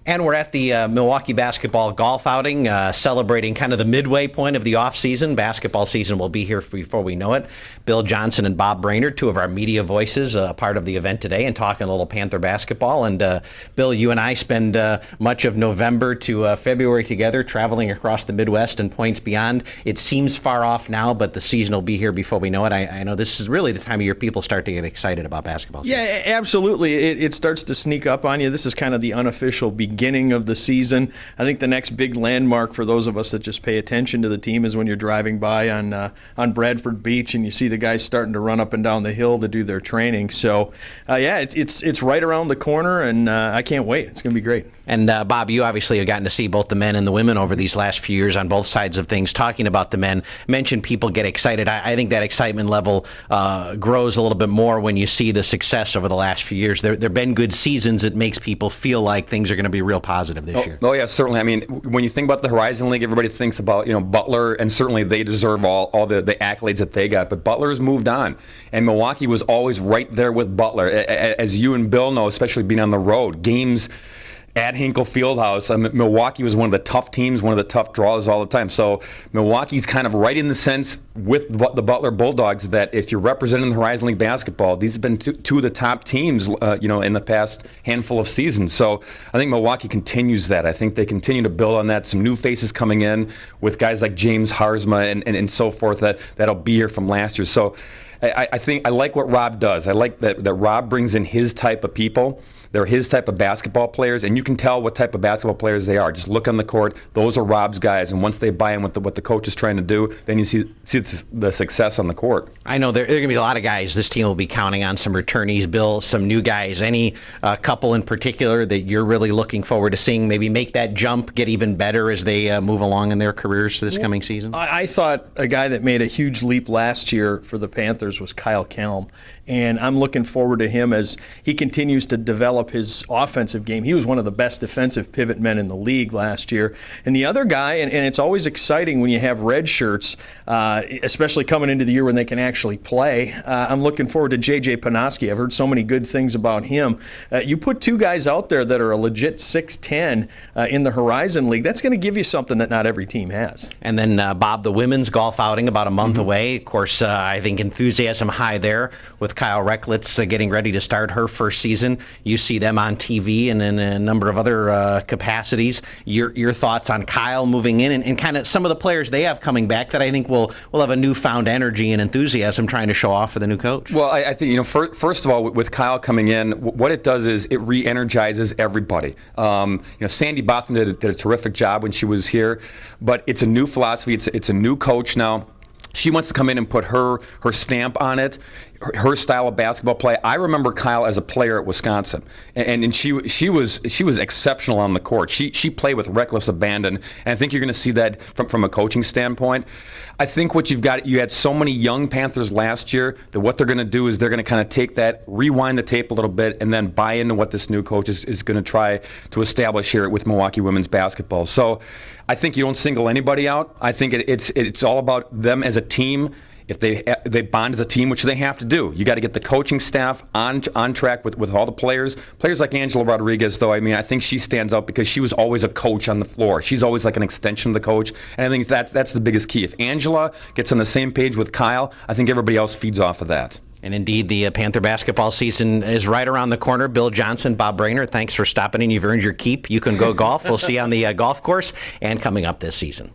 And we're at the Milwaukee Basketball Golf Outing, celebrating kind of the midway point of the off-season. Basketball season will be here before we know it. Bill Johnson and Bob Brainerd, two of our media voices, part of the event today, and talking a little Panther basketball. And Bill, you and I spend much of November to February together, traveling across the Midwest and points beyond. It seems far off now, but the season will be here before we know it. I know this is really the time of year people start to get excited about basketball season. Yeah, absolutely. It starts to sneak up on you. This is kind of the unofficial beginning of the season. I think the next big landmark for those of us that just pay attention to the team is when you're driving by on Bradford Beach and you see the guys starting to run up and down the hill to do their training. So, yeah, it's right around the corner, and I can't wait. It's going to be great. And, Bob, you obviously have gotten to see both the men and the women over these last few years on both sides of things. Talking about the men, mentioned people get excited. I think that excitement level grows a little bit more when you see the success over the last few years. There have been good seasons. It makes people feel like things are going to be real positive this year. Oh, yeah, certainly. I mean, when you think about the Horizon League, everybody thinks about, Butler, and certainly they deserve all the accolades that they got. But Butler has moved on, and Milwaukee was always right there with Butler. As you and Bill know, especially being on the road, games at Hinkle Fieldhouse, Milwaukee was one of the tough teams, one of the tough draws all the time. So Milwaukee's kind of right in the sense with the Butler Bulldogs that if you're representing the Horizon League basketball, these have been two of the top teams, in the past handful of seasons. So I think Milwaukee continues that. I think they continue to build on that. Some new faces coming in with guys like James Harzma and so forth that'll be here from last year. So I think I like what Rob does. I like that Rob brings in his type of people. They're his type of basketball players, and you can tell what type of basketball players they are. Just look on the court. Those are Rob's guys, and once they buy in with what the coach is trying to do, then you see the success on the court. I know there are going to be a lot of guys this team will be counting on, some returnees, Bill, some new guys. Any couple in particular that you're really looking forward to seeing maybe make that jump, get even better as they move along in their careers this coming season? I thought a guy that made a huge leap last year for the Panthers was Kyle Kelm. And I'm looking forward to him as he continues to develop his offensive game. He was one of the best defensive pivot men in the league last year. And the other guy, and it's always exciting when you have red shirts, especially coming into the year when they can actually play. I'm looking forward to J.J. Panoski. I've heard so many good things about him. You put two guys out there that are a legit 6'10" in the Horizon League, that's going to give you something that not every team has. And then, Bob, the women's golf outing about a month away. Of course, I think enthusiasm high there with Kyle Recklitz getting ready to start her first season. You see them on TV and in a number of other capacities. Your thoughts on Kyle moving in and kind of some of the players they have coming back that I think will have a newfound energy and enthusiasm trying to show off for the new coach? Well, I think, first of all, with Kyle coming in, what it does is it re-energizes everybody. Sandy Botham did a terrific job when she was here, but it's a new philosophy. It's a new coach now. She wants to come in and put her stamp on it, her style of basketball play. I remember Kyle as a player at Wisconsin, and she was exceptional on the court. She played with reckless abandon, and I think you're going to see that from a coaching standpoint. I think what you had so many young Panthers last year that what they're going to do is they're going to kind of take that, rewind the tape a little bit, and then buy into what this new coach is going to try to establish here with Milwaukee women's basketball. So I think you don't single anybody out. I think it's all about them as a team. If they bond as a team, which they have to do, you got to get the coaching staff on track with all the players. Players like Angela Rodriguez, though, I think she stands out because she was always a coach on the floor. She's always like an extension of the coach, and I think that's the biggest key. If Angela gets on the same page with Kyle, I think everybody else feeds off of that. And indeed, the Panther basketball season is right around the corner. Bill Johnson, Bob Brainerd, thanks for stopping in. You've earned your keep. You can go golf. We'll see you on the golf course and coming up this season.